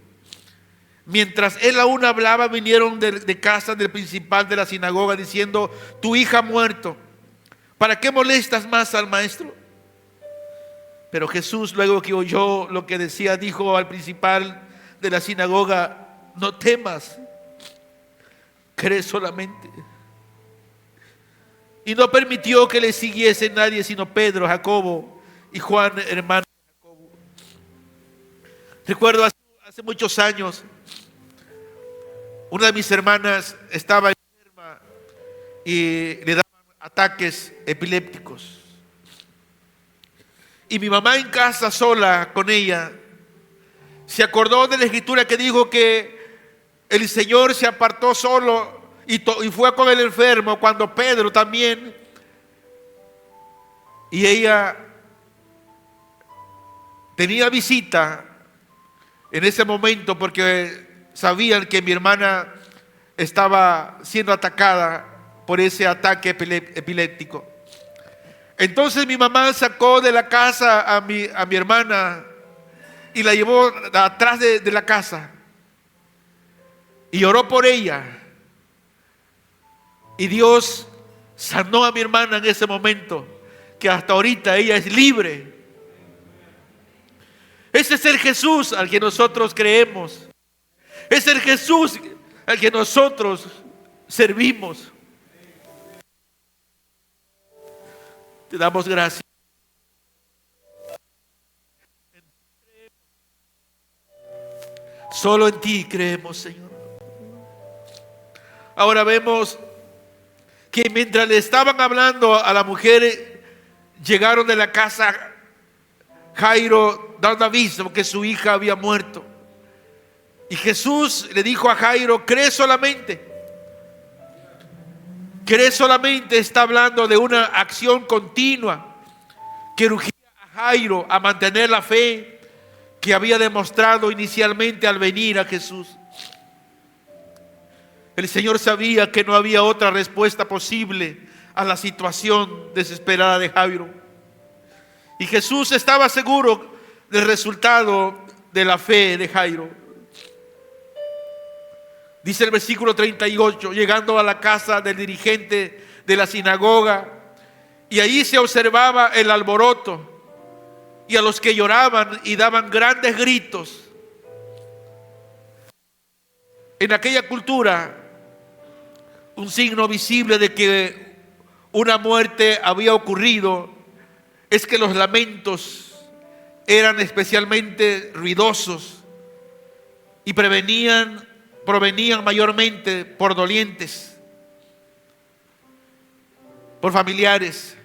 Mientras él aún hablaba, vinieron de casa del principal de la sinagoga diciendo: tu hija ha muerto, ¿para qué molestas más al maestro? Pero Jesús, luego que oyó lo que decía, dijo al principal de la sinagoga: no temas, cree solamente. Y no permitió que le siguiese nadie sino Pedro, Jacobo y Juan, hermano de Jacobo. Recuerdo hace muchos años, una de mis hermanas estaba enferma y le daban ataques epilépticos. Y mi mamá en casa sola con ella se acordó de la escritura que dijo que el Señor se apartó solo y fue con el enfermo cuando Pedro también. Y ella tenía visita en ese momento porque sabían que mi hermana estaba siendo atacada por ese ataque epiléptico. Entonces mi mamá sacó de la casa a mi hermana y la llevó atrás de la casa. y oró por ella. Y Dios sanó a mi hermana en ese momento, que hasta ahorita ella es libre. Ese es el Jesús al que nosotros creemos. Es el Jesús al que nosotros servimos. Te damos gracias. Solo en ti creemos, Señor. Ahora vemos que mientras le estaban hablando a la mujer, llegaron de la casa Jairo dando aviso que su hija había muerto. Y Jesús le dijo a Jairo: cree solamente. Cree solamente está hablando de una acción continua que urgía a Jairo a mantener la fe que había demostrado inicialmente al venir a Jesús. El Señor sabía que no había otra respuesta posible a la situación desesperada de Jairo. Y Jesús estaba seguro del resultado de la fe de Jairo. Dice el versículo 38, llegando a la casa del dirigente de la sinagoga, y allí se observaba el alboroto y a los que lloraban y daban grandes gritos. En aquella cultura, un signo visible de que una muerte había ocurrido es que los lamentos eran especialmente ruidosos y provenían mayormente por dolientes, por familiares.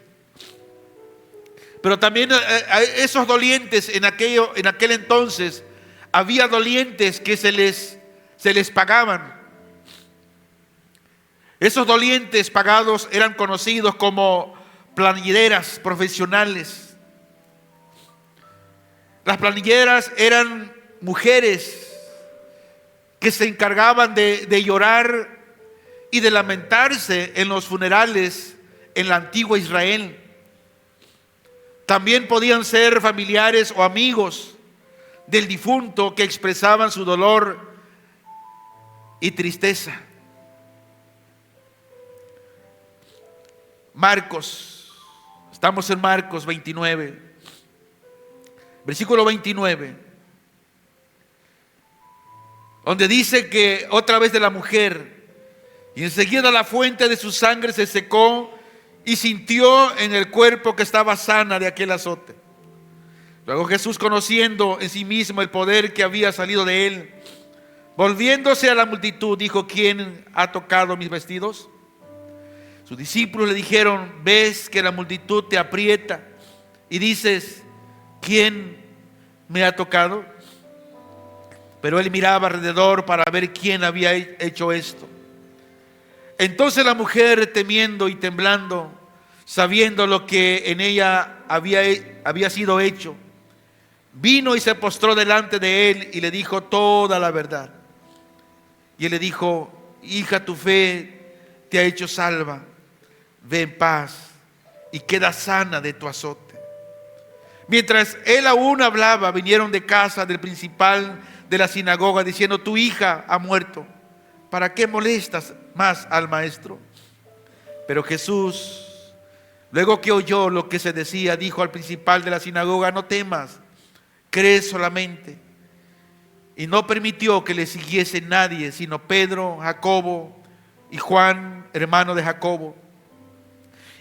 Pero también a esos dolientes en aquel entonces había dolientes que se les pagaban. Esos dolientes pagados eran conocidos como planilleras profesionales. Las planilleras eran mujeres que se encargaban de llorar y de lamentarse en los funerales en la antigua Israel. También podían ser familiares o amigos del difunto que expresaban su dolor y tristeza. Marcos, estamos en Marcos 29, versículo 29, donde dice que otra vez de la mujer, y enseguida la fuente de su sangre se secó y sintió en el cuerpo que estaba sana de aquel azote. Luego Jesús, conociendo en sí mismo el poder que había salido de él, volviéndose a la multitud, dijo: ¿quién ha tocado mis vestidos? Sus discípulos le dijeron: ves que la multitud te aprieta y dices: ¿quién me ha tocado? Pero él miraba alrededor para ver quién había hecho esto. Entonces la mujer, temiendo y temblando, sabiendo lo que en ella había sido hecho, vino y se postró delante de él y le dijo toda la verdad. Y él le dijo: hija, tu fe te ha hecho salva. Ve en paz y queda sana de tu azote. Mientras él aún hablaba, vinieron de casa del principal de la sinagoga diciendo: tu hija ha muerto. ¿Para qué molestas más al maestro? Pero Jesús, luego que oyó lo que se decía, dijo al principal de la sinagoga: no temas, cree solamente. Y no permitió que le siguiese nadie, sino Pedro, Jacobo y Juan, hermano de Jacobo.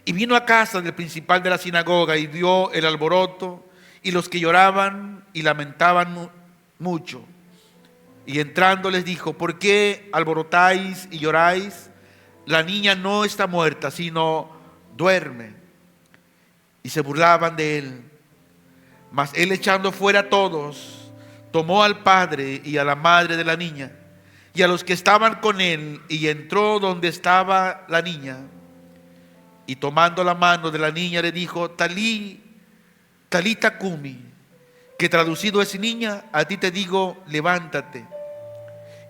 Y vino a casa del principal de la sinagoga y vio el alboroto y los que lloraban y lamentaban mucho. Y entrando les dijo: ¿por qué alborotáis y lloráis? La niña no está muerta, sino duerme. Y se burlaban de él. Mas él, echando fuera a todos, tomó al padre y a la madre de la niña y a los que estaban con él, y entró donde estaba la niña. Y tomando la mano de la niña le dijo: talita cumi, que traducido es: niña, a ti te digo, levántate.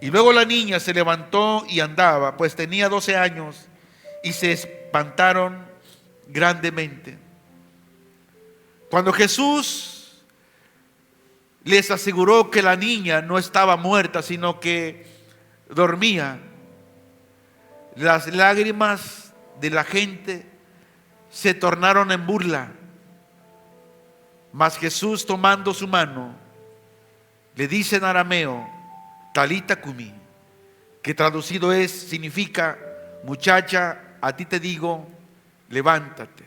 Y luego la niña se levantó y andaba, pues tenía 12 años, y se espantaron grandemente. Cuando Jesús les aseguró que la niña no estaba muerta, sino que dormía, las lágrimas de la gente se tornaron en burla. Mas Jesús, tomando su mano, le dice en arameo, Talita cumi, que traducido significa, muchacha, a ti te digo, levántate.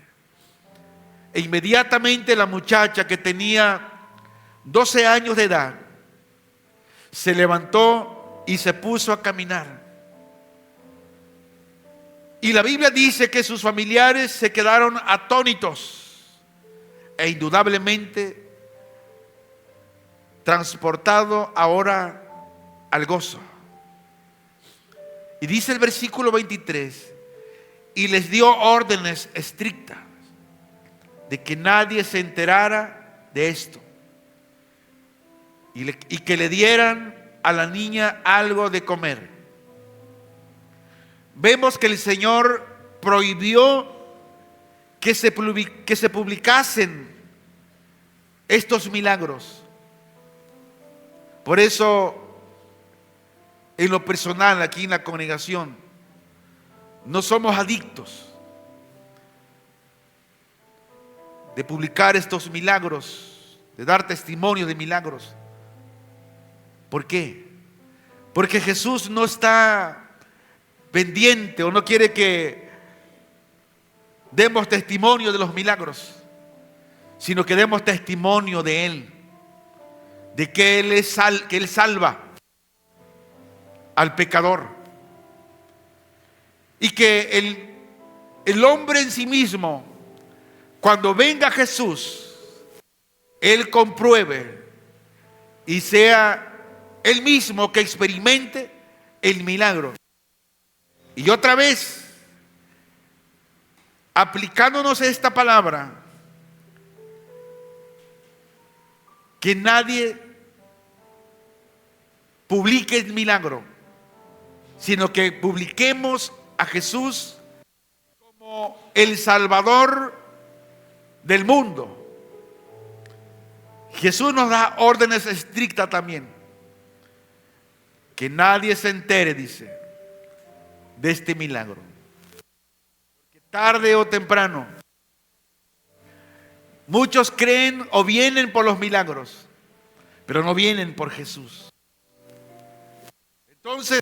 E inmediatamente la muchacha, que tenía 12 años de edad, se levantó y se puso a caminar. Y la Biblia dice que sus familiares se quedaron atónitos e indudablemente transportado ahora al gozo. Y dice el versículo 23, y les dio órdenes estrictas de que nadie se enterara de esto y que le dieran a la niña algo de comer. Vemos que el Señor prohibió que se publicasen estos milagros. Por eso, en lo personal, aquí en la congregación, no somos adictos de publicar estos milagros, de dar testimonio de milagros. ¿Por qué? Porque Jesús no está pendiente o no quiere que demos testimonio de los milagros, sino que demos testimonio de Él, de que Él salva al pecador, y que el hombre en sí mismo, cuando venga Jesús, Él compruebe y sea Él mismo que experimente el milagro. Y otra vez, aplicándonos esta palabra, que nadie publique el milagro, sino que publiquemos a Jesús como el Salvador del mundo. Jesús nos da órdenes estrictas también, que nadie se entere, dice, de este milagro, porque tarde o temprano muchos creen o vienen por los milagros, pero no vienen por Jesús. Entonces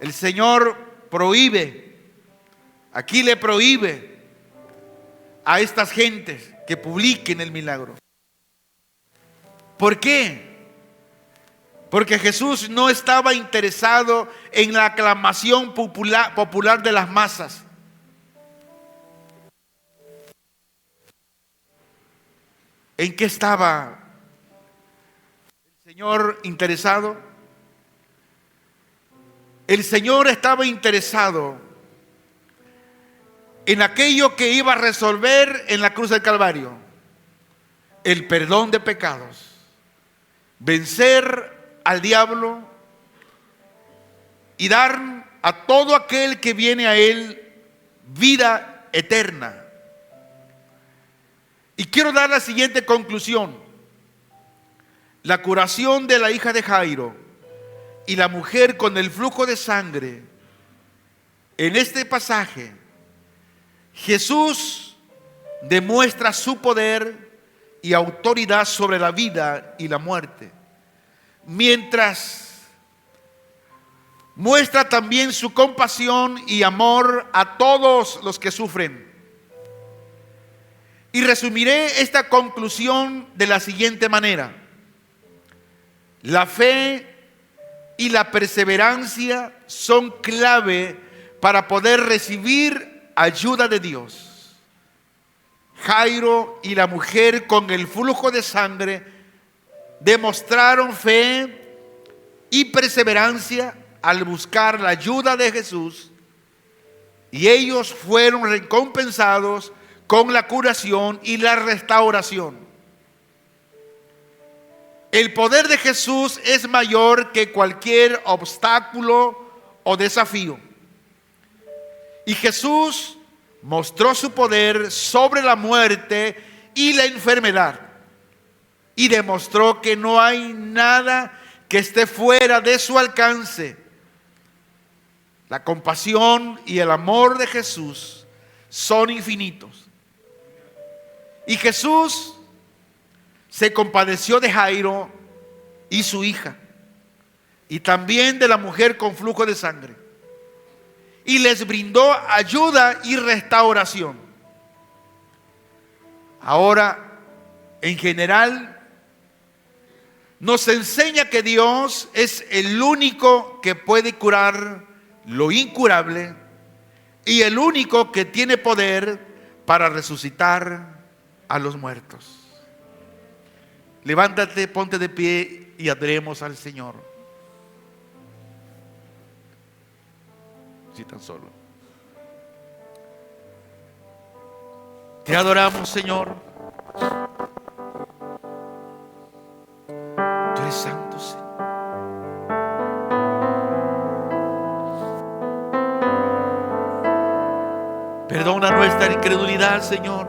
el Señor prohíbe, aquí le prohíbe a estas gentes que publiquen el milagro. ¿Por qué? Porque Jesús no estaba interesado en la aclamación popular de las masas. ¿En qué estaba el Señor interesado? El Señor estaba interesado en aquello que iba a resolver en la cruz del Calvario: el perdón de pecados, vencer al diablo y dar a todo aquel que viene a Él vida eterna. Y quiero dar la siguiente conclusión: la curación de la hija de Jairo y la mujer con el flujo de sangre. En este pasaje, Jesús demuestra su poder y autoridad sobre la vida y la muerte, mientras muestra también su compasión y amor a todos los que sufren. Y resumiré esta conclusión de la siguiente manera: la fe y la perseverancia son clave para poder recibir ayuda de Dios. Jairo y la mujer con el flujo de sangre demostraron fe y perseverancia al buscar la ayuda de Jesús, y ellos fueron recompensados con la curación y la restauración. El poder de Jesús es mayor que cualquier obstáculo o desafío. Y Jesús mostró su poder sobre la muerte y la enfermedad, y demostró que no hay nada que esté fuera de su alcance. La compasión y el amor de Jesús son infinitos. Y Jesús se compadeció de Jairo y su hija, y también de la mujer con flujo de sangre, y les brindó ayuda y restauración. Ahora, en general, nos enseña que Dios es el único que puede curar lo incurable y el único que tiene poder para resucitar a los muertos. Levántate, ponte de pie y adoremos al Señor. Si tan solo. Te adoramos, Señor. Tú eres santo, Señor. Perdona nuestra incredulidad, Señor.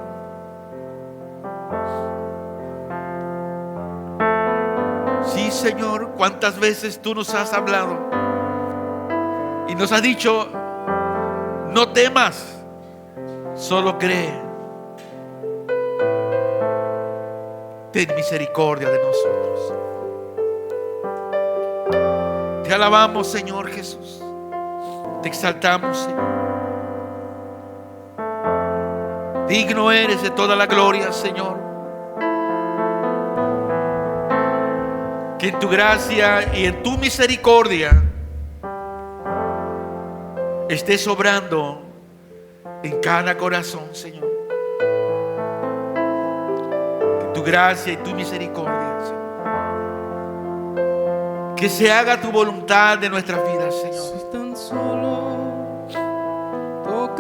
Sí, Señor, cuántas veces tú nos has hablado y nos has dicho: no temas, solo cree. Ten misericordia de nosotros. Te alabamos, Señor Jesús. Te exaltamos, Señor. Digno eres de toda la gloria, Señor. Que en tu gracia y en tu misericordia estés obrando en cada corazón, Señor. Que tu gracia y tu misericordia, Señor, que se haga tu voluntad de nuestras vidas, Señor.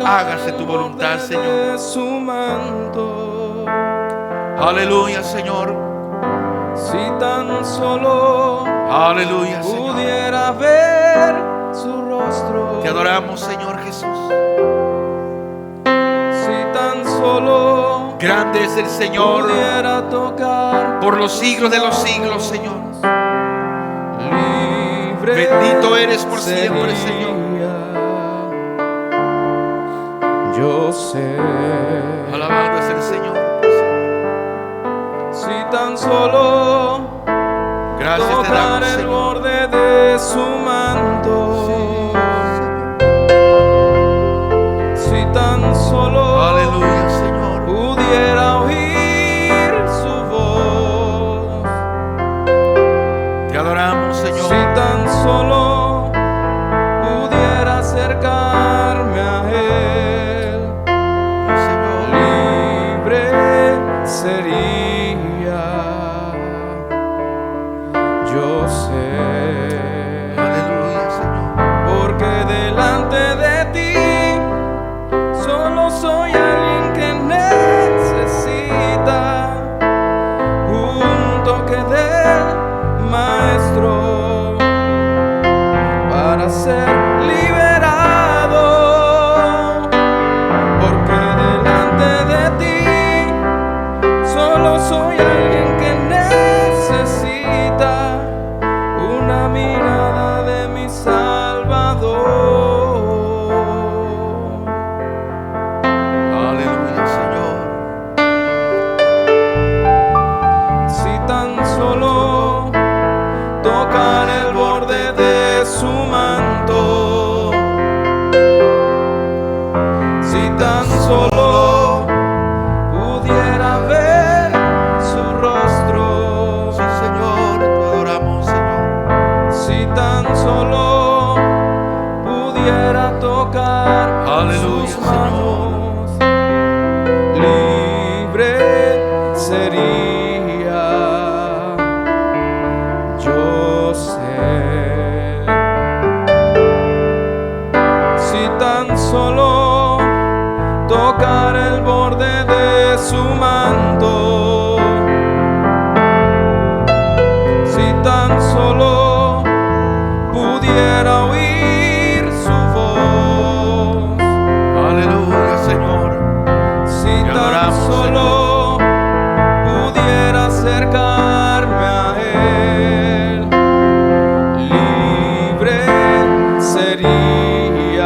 Hágase tu voluntad, Señor. Aleluya, Señor. Si tan solo Aleluya, Señor. pudiera ver su rostro. Te adoramos, Señor Jesús. Si tan solo Grande es el Señor pudiera tocar por los siglos de los siglos, Señor. libre Bendito eres por siempre, sería. Señor. Yo sé. Alabado es el Señor. Si tan solo Gracias te tocar damos, el Señor. borde de su manto. Si tan solo Aleluya, Señor. pudiera oír su voz. Te adoramos, Señor. Si tan solo pudiera acercarme a Él, Señor. libre sería. Yo sé. Aleluya, Señor. Porque delante de ti solo soy alguien que necesita un toque del Maestro para ser liberado. Porque delante de ti solo soy alguien que necesita una mirada de mi Salvador. Aleluya, Señor. Si tan solo tocar el borde de su manto. Si tan solo pudiera ver su rostro. Sí, Señor, te adoramos, Señor. Si tan solo pudiera tocar Aleluya, sus manos, libre sería. Yo sé. Si tan solo tocar el borde de su manto. Si tan solo pudiera oír su voz. Aleluya, Señor. Si Te tan adoramos, solo pudiera acercarme a Él, libre sería.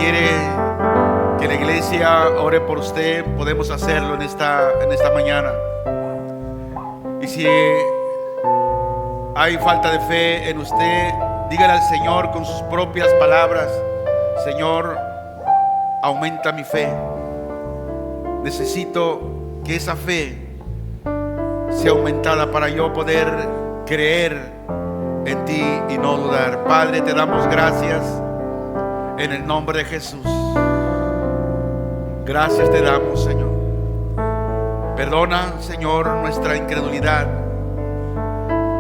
quiere que la iglesia ore por usted, podemos hacerlo en esta mañana. Y si hay falta de fe en usted, dígale al Señor con sus propias palabras: Señor, aumenta mi fe. Necesito que esa fe sea aumentada para yo poder creer en ti y no dudar. Padre, te damos gracias en el nombre de Jesús. Gracias te damos, Señor. Perdona, Señor, nuestra incredulidad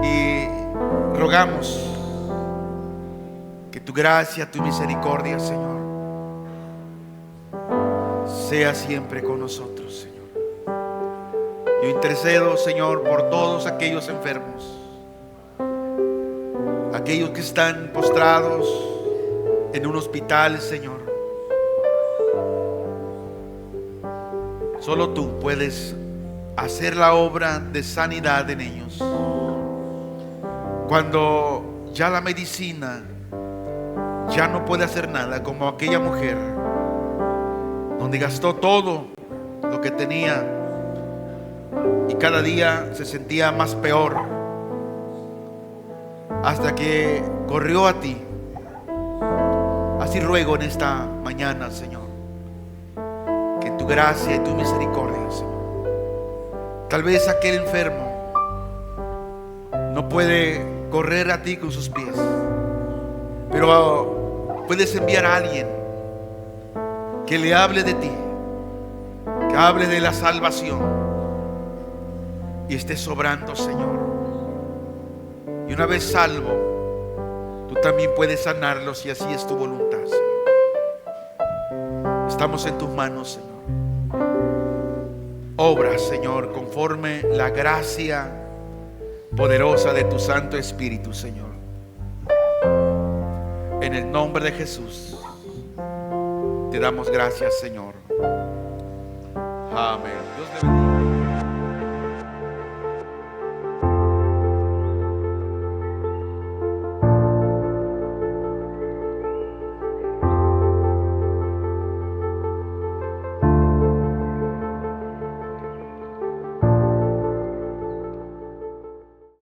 y rogamos que tu gracia, tu misericordia, Señor, sea siempre con nosotros, Señor. Yo intercedo, Señor, por todos aquellos enfermos, aquellos que están postrados en un hospital, Señor. Solo tú puedes hacer la obra de sanidad en ellos. Cuando ya la medicina ya no puede hacer nada, como aquella mujer donde gastó todo lo que tenía y cada día se sentía más peor, hasta que corrió a ti. Así ruego en esta mañana, Señor, que tu gracia y tu misericordia, Señor. Tal vez aquel enfermo no puede correr a ti con sus pies, pero puedes enviar a alguien que le hable de ti, que hable de la salvación y esté sobrando, Señor. Y una vez salvo, tú también puedes sanarlos, si así es tu voluntad, Señor. Estamos en tus manos, Señor. Obra, Señor, conforme la gracia poderosa de tu Santo Espíritu, Señor. En el nombre de Jesús te damos gracias, Señor. Amén. Dios te bendiga.